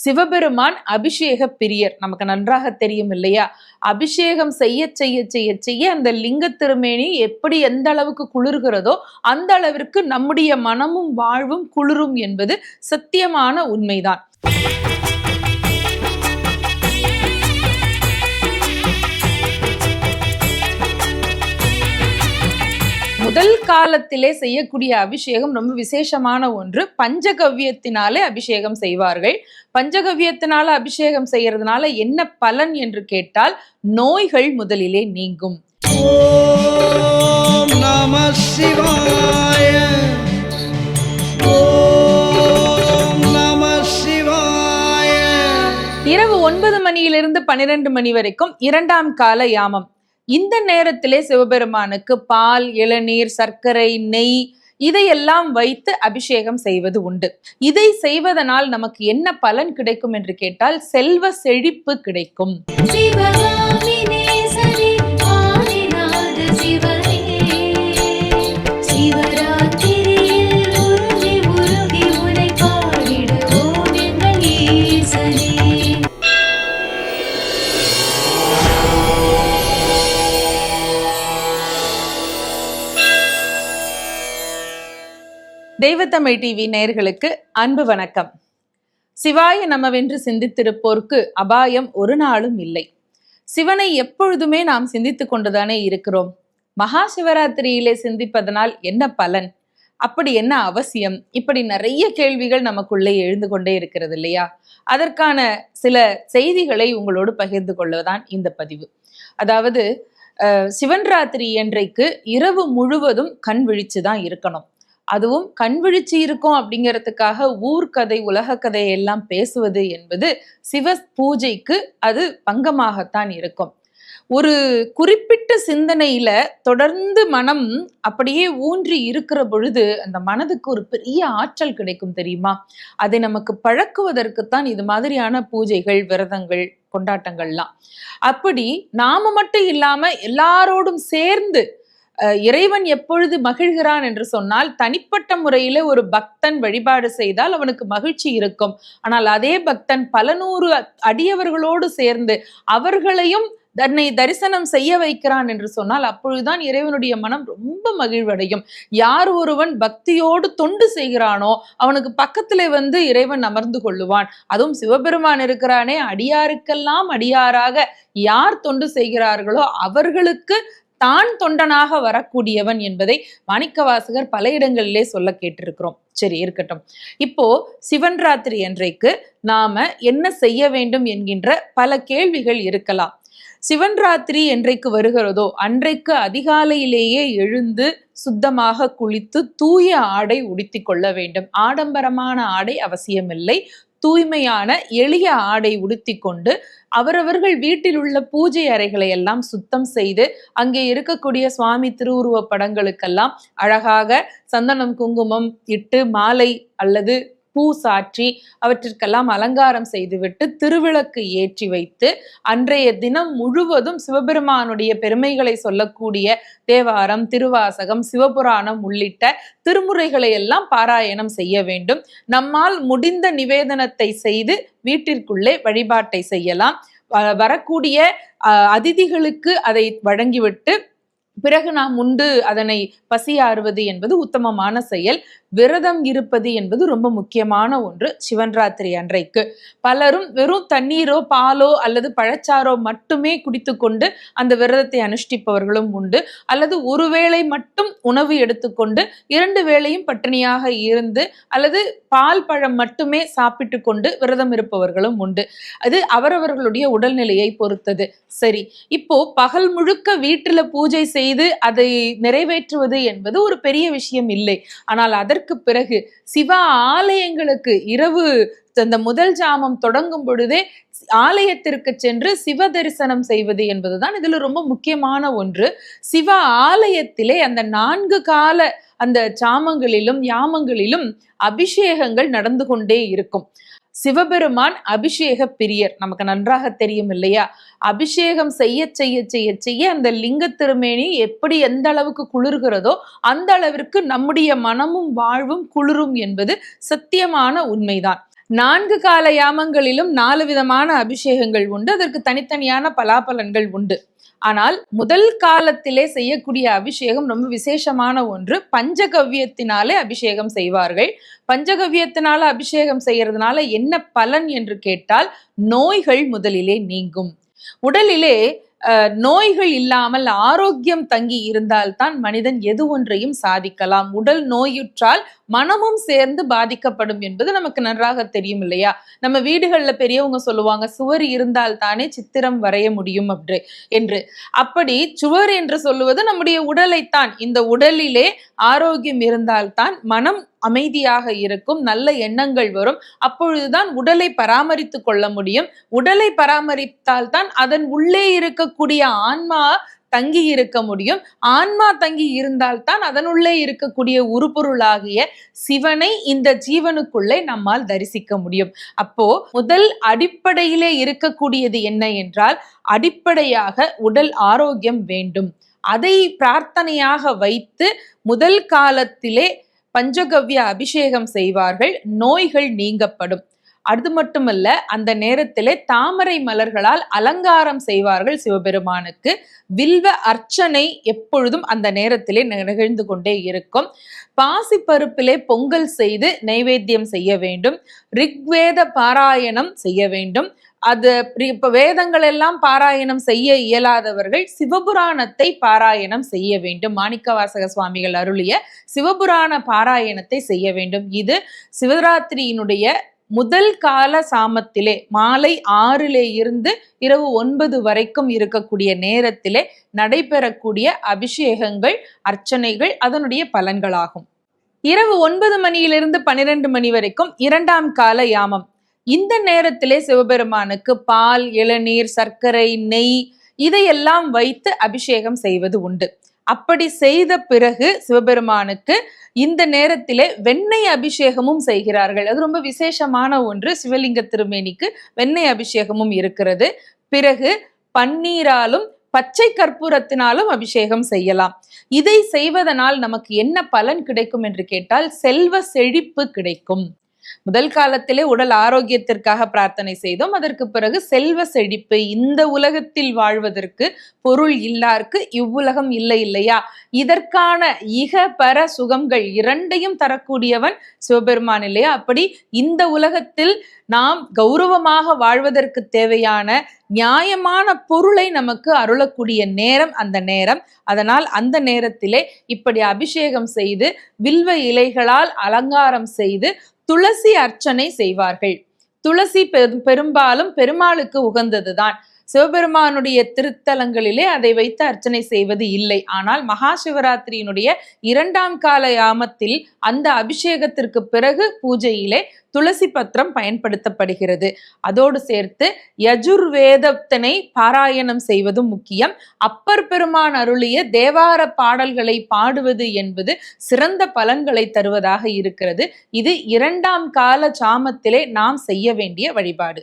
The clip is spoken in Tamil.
சிவபெருமான் அபிஷேக பிரியர், நமக்கு நன்றாக தெரியும் இல்லையா? அபிஷேகம் செய்ய செய்ய செய்ய செய்ய அந்த லிங்க திருமேனி எப்படி எந்த அளவுக்கு குளிர்கிறதோ அந்த அளவிற்கு நம்முடைய மனமும் வாழ்வும் குளிரும் என்பது சத்தியமான உண்மைதான். முதல் காலத்திலே செய்யக்கூடிய அபிஷேகம் ரொம்ப விசேஷமான ஒன்று. பஞ்சகவ்யத்தினாலே அபிஷேகம் செய்வார்கள். பஞ்சகவ்யத்தினால அபிஷேகம் செய்யறதுனால என்ன பலன் என்று கேட்டால் நோய்கள் முதலிலே நீங்கும். ஓம் நம சிவாய, ஓம் நம சிவாய. இரவு 9 மணியிலிருந்து 12 மணி வரைக்கும் 2ஆம் கால யாமம். இந்த நேரத்திலே சிவபெருமானுக்கு பால், இளநீர், சர்க்கரை, நெய் இதையெல்லாம் வைத்து அபிஷேகம் செய்வது உண்டு. இதை செய்வதனால் நமக்கு என்ன பலன் கிடைக்கும் என்று கேட்டால் செல்வ செழிப்பு கிடைக்கும். தெய்வத்தமிழ் டிவி நேயர்களுக்கு அன்பு வணக்கம். சிவாய நமவென்று சிந்தித்திருப்போர்க்கு அபாயம் ஒரு நாளும் இல்லை. சிவனை எப்பொழுதுமே நாம் சிந்தித்துக் கொண்டுதானே இருக்கிறோம். மகா சிவராத்திரியிலே சிந்திப்பதனால் என்ன பலன், அப்படி என்ன அவசியம், இப்படி நிறைய கேள்விகள் நமக்குள்ளே எழுந்து கொண்டே இருக்கிறது இல்லையா? அதற்கான சில செய்திகளை உங்களோடு பகிர்ந்து கொள்வதுதான் இந்த பதிவு. அதாவது சிவன் ராத்திரி அன்றைக்கு இரவு முழுவதும் கண் விழிச்சுதான் இருக்கணும். அதுவும் கண் விழிச்சு இருக்கும் அப்படிங்கிறதுக்காக ஊர்கதை, உலக கதையை எல்லாம் பேசுவது என்பது சிவ பூஜைக்கு அது பங்கமாகத்தான் இருக்கும். ஒரு குறிப்பிட்ட சிந்தனையில தொடர்ந்து மனம் அப்படியே ஊன்றி இருக்கிற பொழுது அந்த மனதுக்கு ஒரு பெரிய ஆற்றல் கிடைக்கும் தெரியுமா? அதை நமக்கு பழக்குவதற்குத்தான் இது மாதிரியான பூஜைகள், விரதங்கள், கொண்டாட்டங்கள்லாம். அப்படி நாம மட்டும் இல்லாம எல்லாரோடும் சேர்ந்து இறைவன் எப்பொழுது மகிழ்கிறான் என்று சொன்னால், தனிப்பட்ட முறையில ஒரு பக்தன் வழிபாடு செய்தால் அவனுக்கு மகிழ்ச்சி இருக்கும். ஆனால் அதே பக்தன் பல நூறு அடியவர்களோடு சேர்ந்து அவர்களையும் தன்னை தரிசனம் செய்ய வைக்கிறான் என்று சொன்னால் அப்பொழுதுதான் இறைவனுடைய மனம் ரொம்ப மகிழ்வடையும். யார் ஒருவன் பக்தியோடு தொண்டு செய்கிறானோ அவனுக்கு பக்கத்துல இறைவன் அமர்ந்து கொள்ளுவான். அதுவும் சிவபெருமான் இருக்கிறானே, அடியாருக்கெல்லாம் அடியாராக யார் தொண்டு செய்கிறார்களோ அவர்களுக்கு தான் தொண்டனாக வரக்கூடியவன் என்பதை மாணிக்கவாசகர் பல இடங்களிலே சொல்ல கேட்டிருக்கிறோம். சரி, இருக்கட்டும். இப்போ சிவன் ராத்திரி அன்றைக்கு நாம என்ன செய்ய வேண்டும் என்கின்ற பல கேள்விகள் இருக்கலாம். சிவன் ராத்திரி என்றைக்கு வருகிறதோ அன்றைக்கு அதிகாலையிலேயே எழுந்து சுத்தமாக குளித்து தூய ஆடை உடுத்தி கொள்ள வேண்டும். ஆடம்பரமான ஆடை அவசியமில்லை. தூய்மையான எளிய ஆடை உடுத்தி கொண்டு அவரவர்கள் வீட்டில் உள்ள பூஜை அறைகளை எல்லாம் சுத்தம் செய்து அங்கே இருக்கக்கூடிய சுவாமி திருவுருவ படங்களுக்கெல்லாம் அழகாக சந்தனம், குங்குமம் இட்டு மாலை அல்லது பூ சாற்றி அவற்றிற்கெல்லாம் அலங்காரம் செய்துவிட்டு திருவிளக்கு ஏற்றி வைத்து அன்றைய தினம் முழுவதும் சிவபெருமானுடைய பெருமைகளை சொல்லக்கூடிய தேவாரம், திருவாசகம், சிவபுராணம் உள்ளிட்ட திருமுறைகளை எல்லாம் பாராயணம் செய்ய வேண்டும். நம்மால் முடிந்த நிவேதனத்தை செய்து வீட்டிற்குள்ளே வழிபாட்டை செய்யலாம். வரக்கூடிய அதிதிகளுக்கு அதை வழங்கிவிட்டு பிறகு நாம் உண்டு அதனை பசியாறுவது என்பது உத்தமமான செயல். விரதம் இருப்பது என்பது ரொம்ப முக்கியமான ஒன்று. சிவன் ராத்திரி அன்றைக்கு பலரும் வெறும் தண்ணீரோ பாலோ அல்லது பழச்சாரோ மட்டுமே குடித்து கொண்டு அந்த விரதத்தை அனுஷ்டிப்பவர்களும் உண்டு. அல்லது ஒருவேளை மட்டும் உணவு எடுத்துக்கொண்டு 2 வேளையும் பட்டினியாக இருந்து அல்லது பால் பழம் மட்டுமே சாப்பிட்டு கொண்டு விரதம் இருப்பவர்களும் உண்டு. அது அவரவர்களுடைய உடல்நிலையை பொறுத்தது. சரி, இப்போ பகல் முழுக்க வீட்டுல பூஜை செய்து அதை நிறைவேற்றுவது என்பது ஒரு பெரிய விஷயம் இல்லை. ஆனால் அதற்கு பிறகு சிவ ஆலயங்களுக்கு இரவு அந்த முதல் ஜாமம் தொடங்கும் பொழுதே ஆலயத்திற்கு சென்று சிவ தரிசனம் செய்வது என்பதுதான் இதுல ரொம்ப முக்கியமான ஒன்று. சிவ ஆலயத்திலே அந்த 4 கால அந்த சாமங்களிலும் யாமங்களிலும் அபிஷேகங்கள் நடந்து கொண்டே இருக்கும். சிவபெருமான் அபிஷேக பிரியர், நமக்கு நன்றாக தெரியும் இல்லையா? அபிஷேகம் செய்ய செய்ய செய்ய செய்ய அந்த லிங்க திருமேனி எப்படி எந்த அளவுக்கு குளிர்கிறதோ அந்த அளவிற்கு நம்முடைய மனமும் வாழ்வும் குளிரும் என்பது சத்தியமான உண்மைதான். 4 கால யாமங்களிலும் 4 விதமான அபிஷேகங்கள் உண்டு. அதற்கு தனித்தனியான பலாபலன்கள் உண்டு. ஆனால் முதல் காலத்திலே செய்யக்கூடிய அபிஷேகம் ரொம்ப விசேஷமான ஒன்று. பஞ்சகவ்யத்தினாலே அபிஷேகம் செய்வார்கள். பஞ்சகவ்யத்தினால அபிஷேகம் செய்யறதுனால என்ன பலன் என்று கேட்டால், நோய்கள் முதலிலே நீங்கும். உடலிலே நோய்கள் இல்லாமல் ஆரோக்கியம் தங்கி இருந்தால்தான் மனிதன் எது ஒன்றையும் சாதிக்கலாம். உடல் நோயுற்றால் மனமும் சேர்ந்து பாதிக்கப்படும் என்பது நமக்கு நன்றாக தெரியும் இல்லையா? நம்ம வீடுகள்ல பெரியவங்க சொல்லுவாங்க, சுவர் இருந்தால் தானே சித்திரம் வரைய முடியும் என்று. அப்படி சுவர் என்று சொல்லுவது நம்முடைய உடலைத்தான். இந்த உடலிலே ஆரோக்கியம் இருந்தால்தான் மனம் அமைதியாக இருக்கும், நல்ல எண்ணங்கள் வரும். அப்பொழுதுதான் உடலை பராமரித்து கொள்ள முடியும். உடலை பராமரித்தால் தான் அதன் உள்ளே இருக்கக்கூடிய ஆன்மா தங்கி இருக்க முடியும். ஆன்மா தங்கி இருந்தால்தான் அதனுள்ளே இருக்கக்கூடிய உருப்பொருளாகிய சிவனை இந்த ஜீவனுக்குள்ளே நம்மால் தரிசிக்க முடியும். அப்போ முதல் அடிப்படையிலே இருக்கக்கூடியது என்ன என்றால், அடிப்படையாக உடல் ஆரோக்கியம் வேண்டும். அதை பிரார்த்தனையாக வைத்து முதல் காலத்திலே பஞ்சகவ்ய அபிஷேகம் செய்வார்கள். நோய்கள் நீங்கப்படும். அது மட்டுமல்ல, அந்த நேரத்திலே தாமரை மலர்களால் அலங்காரம் செய்வார்கள் சிவபெருமானுக்கு. வில்வ அர்ச்சனை எப்பொழுதும் அந்த நேரத்திலே நிகழ்ந்து கொண்டே இருக்கும். பாசி பருப்பிலே பொங்கல் செய்து நைவேத்தியம் செய்ய வேண்டும். ரிக்வேத பாராயணம் செய்ய வேண்டும். அது இப்ப வேதங்கள் எல்லாம் பாராயணம் செய்ய இயலாதவர்கள் சிவபுராணத்தை பாராயணம் செய்ய வேண்டும். மாணிக்கவாசக சுவாமிகள் அருளிய சிவபுராண பாராயணத்தை செய்ய வேண்டும். இது சிவராத்திரியினுடைய முதல் கால சாமத்திலே மாலை 6 இருந்து இரவு 9 வரைக்கும் இருக்கக்கூடிய நேரத்திலே நடைபெறக்கூடிய அபிஷேகங்கள், அர்ச்சனைகள் அதனுடைய பலன்களாகும். இரவு 9 மணியிலிருந்து 12 மணி வரைக்கும் 2ஆம் கால யாமம். இந்த நேரத்திலே சிவபெருமானுக்கு பால், இளநீர், சர்க்கரை, நெய் இதையெல்லாம் வைத்து அபிஷேகம் செய்வது உண்டு. அப்படி செய்த பிறகு சிவபெருமானுக்கு இந்த நேரத்திலே வெண்ணெய் அபிஷேகமும் செய்கிறார்கள். அது ரொம்ப விசேஷமான ஒன்று. சிவலிங்க திருமேனிக்கு வெண்ணெய் அபிஷேகமும் இருக்கிறது. பிறகு பன்னீராலும் பச்சை கற்பூரத்தினாலும் அபிஷேகம் செய்யலாம். இதை செய்வதனால் நமக்கு என்ன பலன் கிடைக்கும் என்று கேட்டால், செல்வ செழிப்பு கிடைக்கும். முதல் காலத்திலே உடல் ஆரோக்கியத்திற்காக பிரார்த்தனை செய்தோம். அதற்கு பிறகு செல்வ செழிப்பு, இந்த உலகத்தில் வாழ்வதற்கு பொருள் இல்லாருக்கு இவ்வுலகம் இல்லை இல்லையா? இதற்கான இக பர சுகங்கள் இரண்டையும் தரக்கூடியவன் சிவபெருமான் இல்லையா? அப்படி இந்த உலகத்தில் நாம் கௌரவமாக வாழ்வதற்கு தேவையான நியாயமான பொருளை நமக்கு அருளக்கூடிய நேரம் அந்த நேரம். அதனால் அந்த நேரத்திலே இப்படி அபிஷேகம் செய்து வில்வ இலைகளால் அலங்காரம் செய்து துளசி அர்ச்சனை செய்வார்கள். துளசி பெரும்பாலும் பெருமாளுக்கு உகந்ததுதான். சிவபெருமானுடைய திருத்தலங்களிலே அதை வைத்து அர்ச்சனை செய்வது இல்லை. ஆனால் மகா சிவராத்திரியினுடைய 2ஆம் கால யாமத்தில் அந்த அபிஷேகத்திற்கு பிறகு பூஜையிலே துளசி பத்திரம் பயன்படுத்தப்படுகிறது. அதோடு சேர்த்து யஜுர்வேதத்தினை பாராயணம் செய்வதும் முக்கியம். அப்பர் பெருமான் அருளிய தேவார பாடல்களை பாடுவது என்பது சிறந்த பலன்களை தருவதாக இருக்கிறது. இது 2ஆம் கால சாமத்திலே நாம் செய்ய வேண்டிய வழிபாடு.